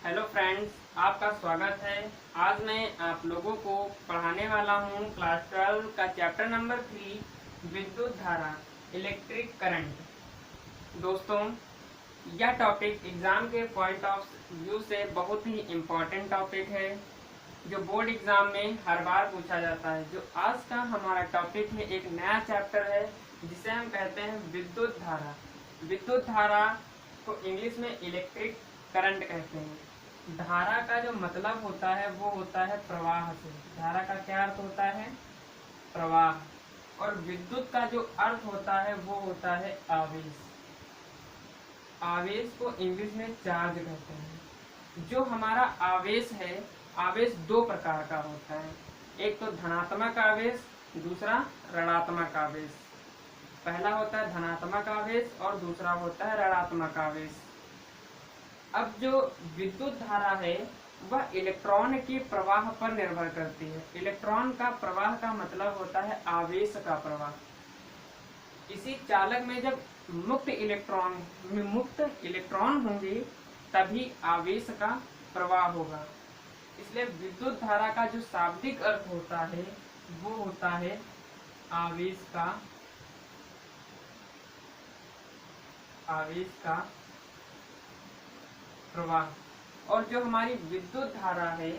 Hello friends, आपका स्वागत है। आज मैं आप लोगों को पढ़ाने वाला हूँ क्लास 12 का चैप्टर नंबर 3 विद्युत धारा इलेक्ट्रिक करंट। दोस्तों, यह टॉपिक एग्ज़ाम के पॉइंट ऑफ व्यू से बहुत ही इम्पोर्टेंट टॉपिक है जो बोर्ड एग्ज़ाम में हर बार पूछा जाता है। जो आज का हमारा टॉपिक है, एक नया चैप्टर है जिसे हम कहते हैं विद्युत धारा। विद्युत धारा को इंग्लिश में इलेक्ट्रिक करंट कहते हैं। धारा का जो मतलब होता है वो होता है प्रवाह से। धारा का क्या अर्थ होता है? प्रवाह। और विद्युत का जो अर्थ होता है वो होता है आवेश। आवेश को इंग्लिश में चार्ज कहते हैं। जो हमारा आवेश है, आवेश दो प्रकार का होता है। एक तो धनात्मक आवेश, दूसरा ऋणात्मक आवेश। पहला होता है धनात्मक आवेश और दूसरा होता है ऋणात्मक आवेश। अब जो विद्युत धारा है वह इलेक्ट्रॉन के प्रवाह पर निर्भर करती है। इलेक्ट्रॉन का प्रवाह का मतलब होता है आवेश का प्रवाह। इसी चालक में जब मुक्त इलेक्ट्रॉन होंगे तभी आवेश का प्रवाह होगा। इसलिए विद्युत धारा का जो शाब्दिक अर्थ होता है वो होता है आवेश का प्रवाह। और जो हमारी विद्युत धारा है,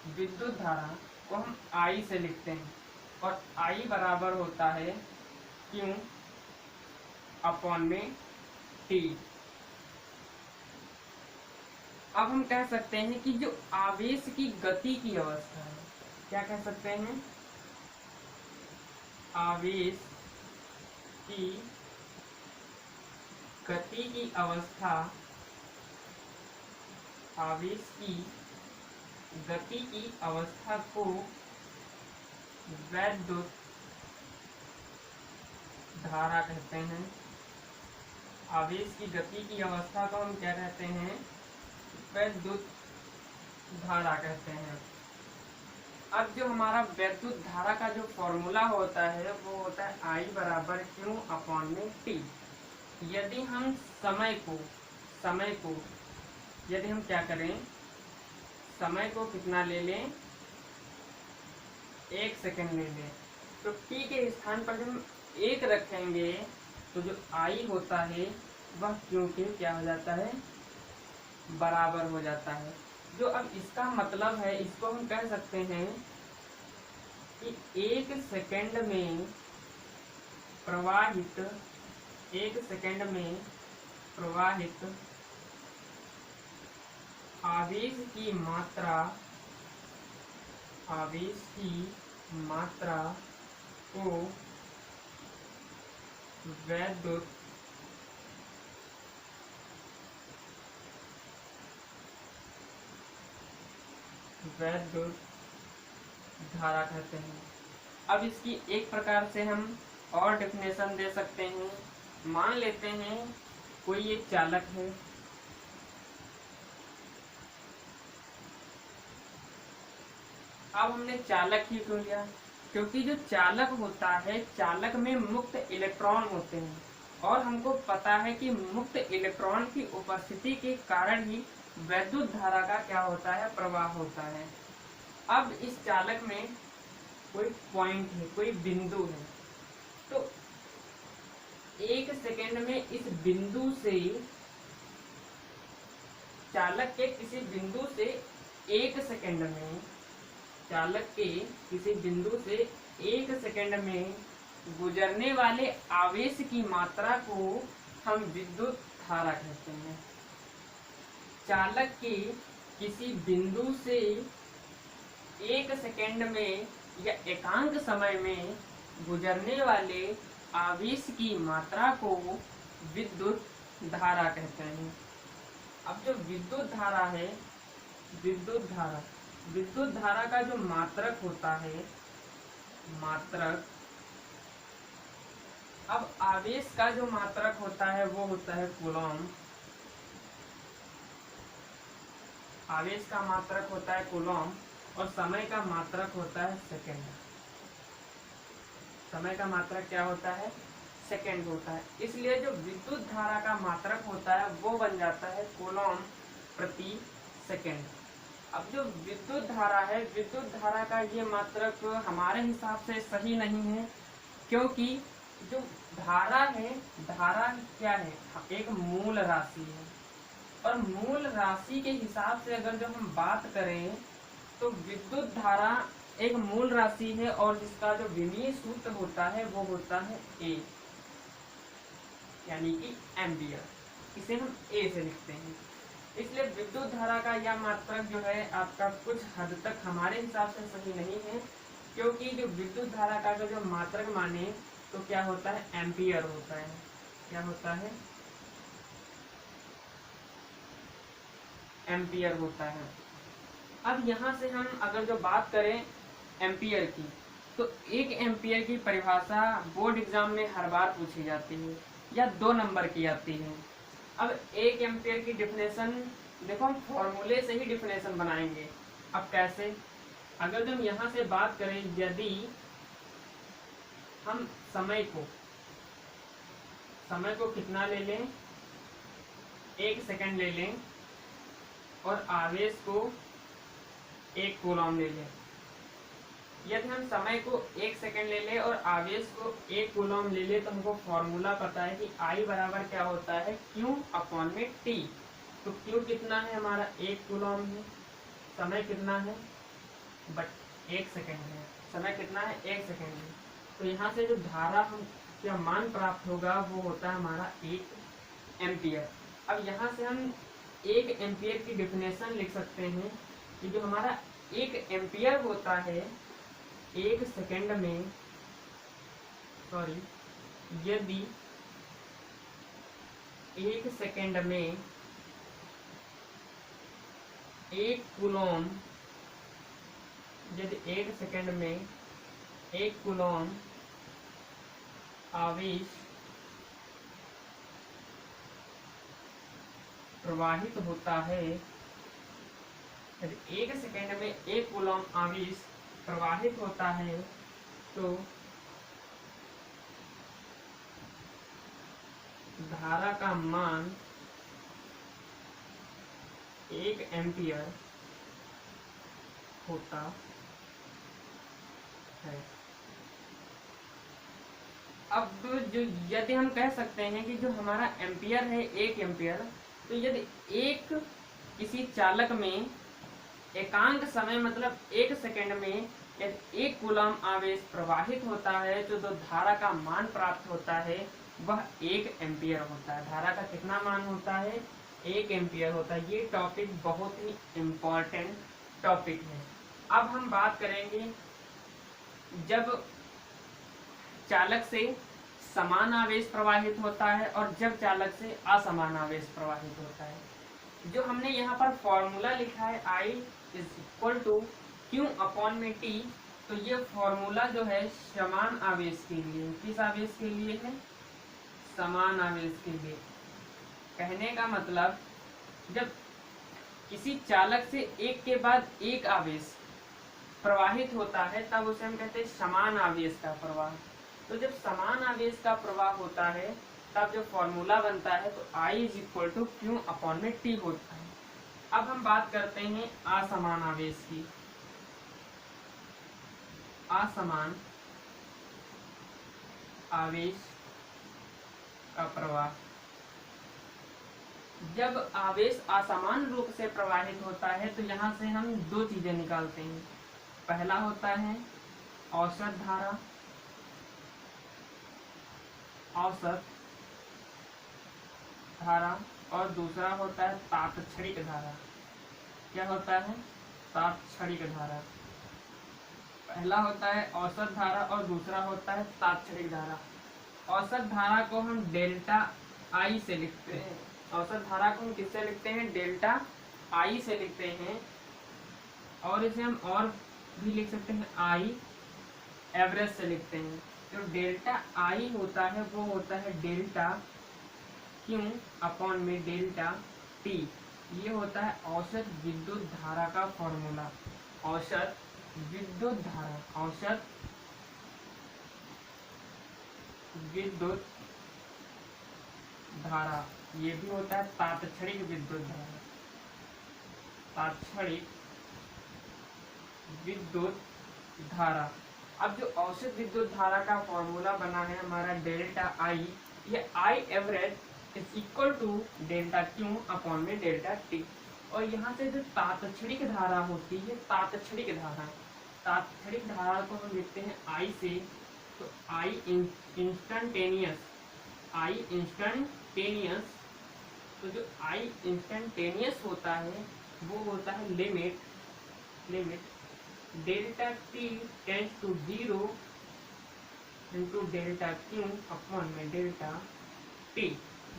विद्युत धारा को हम I से लिखते हैं और I बराबर होता है Q अपॉन में T। अब हम कह सकते हैं कि जो आवेश की गति की अवस्था है, क्या कह सकते हैं? आवेश की गति की अवस्था, आवेश की गति की अवस्था को वैद्युत धारा कहते हैं। आवेश की गति की अवस्था को हम क्या कहते हैं? वैद्युत धारा कहते हैं। अब जो हमारा वैद्युत धारा का जो फॉर्मूला होता है वो होता है I बराबर Q अपॉन में T। यदि हम समय को यदि हम क्या करें, समय को कितना ले लें? 1 सेकंड ले लें, तो T के स्थान पर जब हम 1 रखेंगे तो जो I होता है वह Q के क्या हो जाता है? बराबर हो जाता है। जो अब इसका मतलब है, इसको हम कह सकते हैं कि 1 सेकंड में प्रवाहित आवेश की मात्रा को वैद्युत धारा कहते हैं। अब इसकी एक प्रकार से हम और डेफिनेशन दे सकते हैं। मान लेते हैं कोई एक चालक है, अब हमने चालक ही क्यों लिया? क्योंकि जो चालक होता है, चालक में मुक्त इलेक्ट्रॉन होते हैं और हमको पता है कि मुक्त इलेक्ट्रॉन की उपस्थिति के कारण ही वैद्युत धारा का क्या होता है? प्रवाह होता है। अब इस चालक में कोई पॉइंट है, कोई बिंदु है, तो 1 सेकेंड में इस बिंदु से, चालक के किसी बिंदु से 1 सेकेंड में, चालक के किसी बिंदु से 1 सेकेंड में गुजरने वाले आवेश की मात्रा को हम विद्युत धारा कहते हैं। चालक के किसी बिंदु से 1 सेकेंड में या एकांक समय में गुजरने वाले आवेश की मात्रा को विद्युत धारा कहते हैं। अब जो विद्युत धारा है, विद्युत धारा का जो मात्रक होता है, अब आवेश का जो मात्रक होता है वो होता है कूलॉम। आवेश का मात्रक होता है कूलॉम और समय का मात्रक होता है सेकेंड। समय का मात्रक क्या होता है? सेकेंड होता है। इसलिए जो विद्युत धारा का मात्रक होता है वो बन जाता है कूलॉम प्रति सेकेंड। अब जो विद्युत धारा है, विद्युत धारा का ये मात्रक हमारे हिसाब से सही नहीं है, क्योंकि जो धारा है, धारा क्या है, एक मूल राशि है, और मूल राशि के हिसाब से अगर जो हम बात करें तो विद्युत धारा एक मूल राशि है, और जिसका जो विमीय सूत्र होता है वो होता है ए, यानी कि एम्पियर। इसे हम ए से लिखते हैं। इसलिए विद्युत धारा का यह मात्रक जो है आपका कुछ हद तक हमारे हिसाब से सही नहीं है, क्योंकि जो विद्युत धारा का जो मात्रक माने तो क्या होता है, एम्पियर होता है। क्या होता है, एम्पियर होता है। अब यहाँ से हम अगर जो बात करें एम्पियर की, तो एक एम्पियर की परिभाषा बोर्ड एग्जाम में हर बार पूछी जाती है, या 2 नंबर की आती है। अब एक एम्पियर की डिफिनेशन देखो, हम फॉर्मूले से ही डिफिनेशन बनाएंगे। अब कैसे, अगर जो हम यहाँ से बात करें, यदि हम समय को कितना ले लें, 1 सेकंड ले लें, और आवेश को 1 कूलम ले लें। यदि हम समय को 1 सेकंड ले लें और आवेश को 1 कूलम ले लें, तो हमको फॉर्मूला पता है कि I बराबर क्या होता है, Q अपॉन में T। तो Q कितना है हमारा, 1 कूलम है, समय कितना है, बट 1 सेकंड है, समय कितना है, 1 सेकंड है। तो यहाँ से जो धारा हम क्या मान प्राप्त होगा वो होता है हमारा 1 एम्पियर। अब यहाँ से हम 1 एम्पियर की डिफिनेशन लिख सकते हैं कि जो हमारा 1 एम्पियर होता है, 1 सेकंड में, यदि 1 सेकंड में 1 कूलम, यदि 1 सेकंड में 1 कूलम आवेश प्रवाहित होता है, यदि 1 सेकंड में 1 कूलम आवेश प्रवाहित होता है, तो धारा का मान 1 एम्पियर होता है। अब जो यदि हम कह सकते हैं कि जो हमारा एम्पियर है 1 एम्पियर, तो यदि एक किसी चालक में एकांक समय मतलब 1 सेकंड में यदि 1 कूलम आवेश प्रवाहित होता है, तो धारा का मान प्राप्त होता है वह 1 एम्पियर होता है। धारा का कितना मान होता है, 1 एम्पियर होता है। ये टॉपिक बहुत ही इम्पोर्टेंट टॉपिक है। अब हम बात करेंगे जब चालक से समान आवेश प्रवाहित होता है और जब चालक से असमान आवेश प्रवाहित होता है। जो हमने यहाँ पर फॉर्मूला लिखा है I = Q अपॉन में T, तो ये फॉर्मूला जो है समान आवेश के लिए, किस आवेश के लिए है, समान आवेश के लिए। कहने का मतलब जब किसी चालक से एक के बाद एक आवेश प्रवाहित होता है, तब उसे हम कहते हैं समान आवेश का प्रवाह। तो जब समान आवेश का प्रवाह होता है, तब जो फॉर्मूला बनता है तो I = Q अपॉन में T होता है। अब हम बात करते हैं असमान आवेश की। असमान आवेश का प्रवाह, जब आवेश असमान रूप से प्रवाहित होता है तो यहाँ से हम 2 चीजें निकालते हैं। पहला होता है औसत धारा, और दूसरा होता है तात्क्षणिक धारा। क्या होता है, तात्क्षणिक धारा। पहला होता है औसत धारा और दूसरा होता है तात्क्षणिक धारा। औसत धारा को हम डेल्टा I से लिखते हैं। औसत धारा को हम किससे लिखते हैं, डेल्टा I से लिखते हैं। और इसे हम और भी लिख सकते हैं, I एवरेज से लिखते हैं। जो डेल्टा I होता है वो होता है डेल्टा Q अपॉन में डेल्टा T। ये होता है औसत विद्युत धारा का फॉर्मूला। औसत विद्युत धारा, औसत विद्युत धारा, ये भी होता है तात्क्षणिक विद्युत धारा। तात्क्षणिक विद्युत धारा। अब जो औसत विद्युत धारा का फॉर्मूला बना है हमारा डेल्टा आई, ये I average is equal to delta Q upon में डेल्टा टी। और यहाँ से जो तात्क्षणिक धारा होती है, तात्क्षणिक धारा को हम लिखते हैं आई से, तो आई इंस्टेंटेनियस, तो जो आई इंस्टेंटेनियस होता है वो होता है limit delta T tends to 0 into delta Q upon में डेल्टा टी।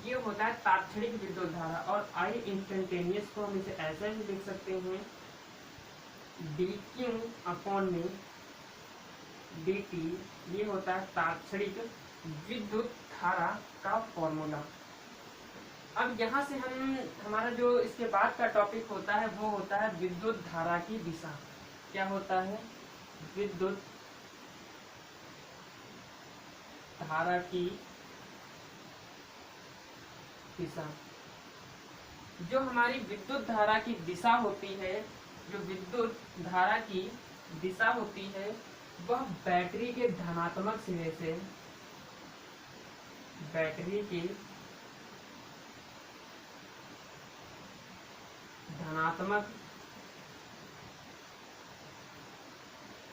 ये होता है तात्क्षणिक विद्युत धारा। और आई इंस्टेंटेनियस को हम इसे ऐसे भी लिख सकते हैं डी क्यू अपॉन में डी टी। ये होता है तात्क्षणिक विद्युत धारा का फॉर्मूला। अब यहाँ से हमारा जो इसके बाद का टॉपिक होता है वो होता है विद्युत धारा की दिशा। क्या होता है? विद्युत धारा की दिशा। जो हमारी विद्युत धारा की दिशा होती है, जो विद्युत धारा की दिशा होती है वह बैटरी के धनात्मक सिरे से, बैटरी के धनात्मक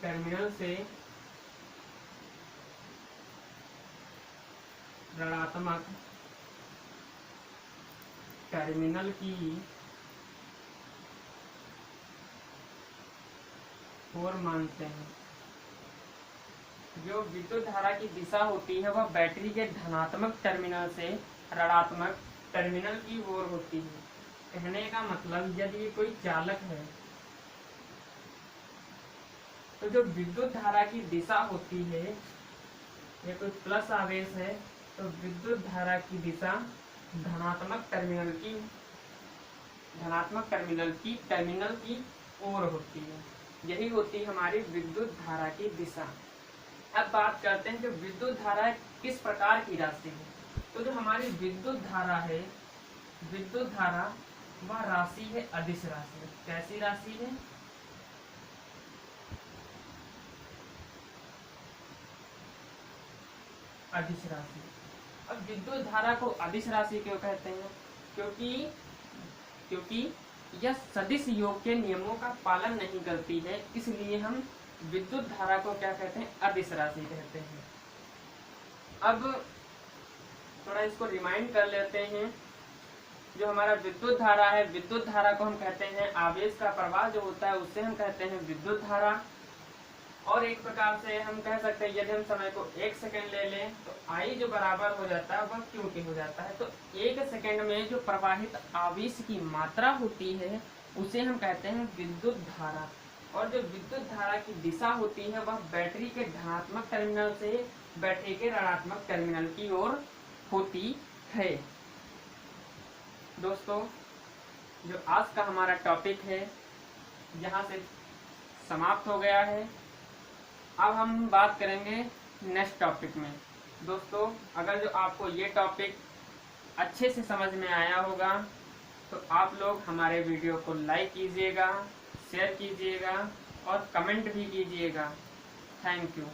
टर्मिनल से ऋणात्मक टर्मिनल की ओर मानते हैं। जो विद्युत धारा की दिशा होती है वह बैटरी के धनात्मक टर्मिनल से ऋणात्मक टर्मिनल की ओर होती है। कहने का मतलब यदि कोई चालक है तो जो विद्युत धारा की दिशा होती है, ये कोई प्लस आवेश है तो विद्युत धारा की दिशा धनात्मक टर्मिनल की ओर होती है। यही होती है हमारी विद्युत धारा की दिशा। अब बात करते हैं जो विद्युत धारा किस प्रकार की राशि है। तो जो हमारी विद्युत धारा है, विद्युत धारा वह राशि है अदिश राशि। कैसी राशि है? अदिश राशि। अब विद्युत धारा को अदिश राशि क्यों कहते हैं? क्योंकि यह सदिश योग के नियमों का पालन नहीं करती है, इसलिए हम विद्युत धारा को क्या कहते हैं? अदिश राशि कहते हैं। अब थोड़ा इसको रिमाइंड कर लेते हैं। जो हमारा विद्युत धारा है, विद्युत धारा को हम कहते हैं आवेश का प्रवाह जो होता है उसे हम कहते हैं विद्युत धारा। और एक प्रकार से हम कह सकते हैं यदि हम समय को 1 सेकेंड ले लें तो आई जो बराबर हो जाता है वह क्यू के हो जाता है। तो 1 सेकेंड में जो प्रवाहित आवेश की मात्रा होती है उसे हम कहते हैं विद्युत धारा। और जो विद्युत धारा की दिशा होती है वह बैटरी के धनात्मक टर्मिनल से बैटरी के ऋणात्मक टर्मिनल की ओर होती है। दोस्तों, जो आज का हमारा टॉपिक है यहाँ से समाप्त हो गया है। अब हम बात करेंगे नेक्स्ट टॉपिक में। दोस्तों, अगर जो आपको ये टॉपिक अच्छे से समझ में आया होगा तो आप लोग हमारे वीडियो को लाइक कीजिएगा, शेयर कीजिएगा और कमेंट भी कीजिएगा। Thank you.